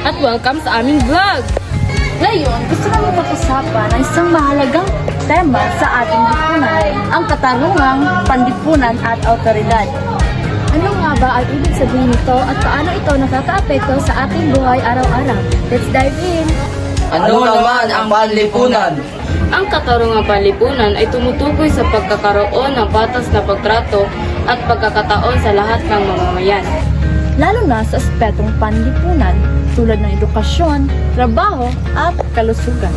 at welcome sa aming vlog! Ngayon, gusto namin pag-usapan ang isang mahalagang tema sa ating lipunan, ang katarungang panlipunan at awtoridad. Ano nga ba ang ibig sabihin nito at paano ito nakakaapekto sa ating buhay araw-araw? Let's dive in! Ano naman ang panlipunan? Ang katarungang panlipunan ay tumutukoy sa pagkakaroon ng patas na pagtrato at pagkakataon sa lahat ng mamamayan. Lalo na sa aspetong panlipunan tulad ng edukasyon, trabaho at kalusugan.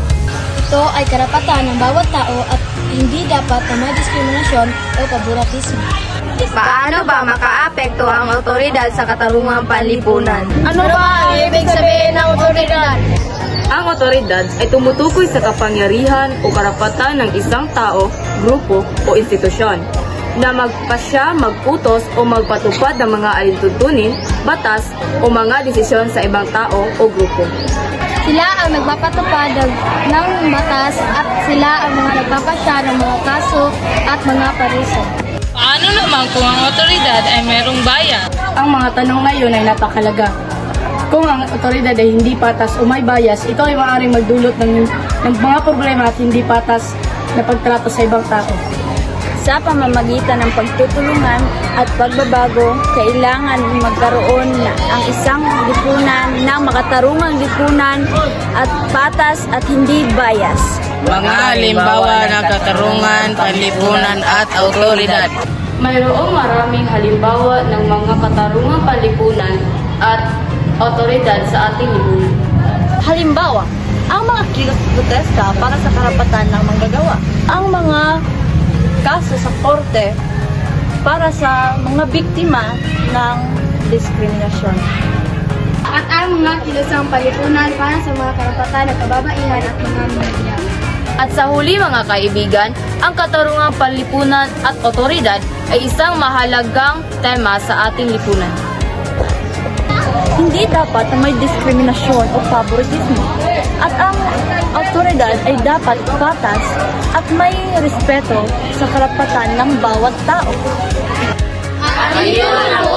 Ito ay karapatan ng bawat tao at hindi dapat na may diskriminasyon o favoritismo. Paano ba makaapekto ang awtoridad sa katarungang panlipunan? Ano ba ang ibig sabihin ng awtoridad? Ang awtoridad ay tumutukoy sa kapangyarihan o karapatan ng isang tao, grupo o institusyon na magpasya, magputos o magpatupad ng mga alintuntunin, batas o mga desisyon sa ibang tao o grupo. Sila ang nagpapatupad ng batas at sila ang mga nagpapasya ng mga kaso at mga parusa. Paano naman kung ang awtoridad ay mayroong bias? Ang mga tanong ngayon ay napakalaga. Kung ang otoridad ay hindi patas o may bias, ito ay maaaring magdulot ng mga problema at hindi patas na pagtrato sa ibang tao. Sa pamamagitan ng pagtutulungan at pagbabago, kailangan magkaroon ang isang lipunan na makatarungang lipunan at patas at hindi bias. Mga halimbawa ng katarungan, panlipunan at awtoridad. Mayroong maraming halimbawa ng mga katarungang panlipunan at awtoridad sa ating lipunan. Halimbawa, ang mga kilos protesta para sa karapatan ng manggagawa, ang mga kaso sa korte para sa mga biktima ng diskriminasyon. At ang mga kilosang panlipunan para sa mga karapatan ng kababaihan at mga media. At sa huli mga kaibigan, ang katarungang panlipunan at awtoridad ay isang mahalagang tema sa ating lipunan. Hindi dapat na may diskriminasyon o favoritismo at ang awtoridad ay dapat patas at may respeto sa karapatan ng bawat tao. Ayun ang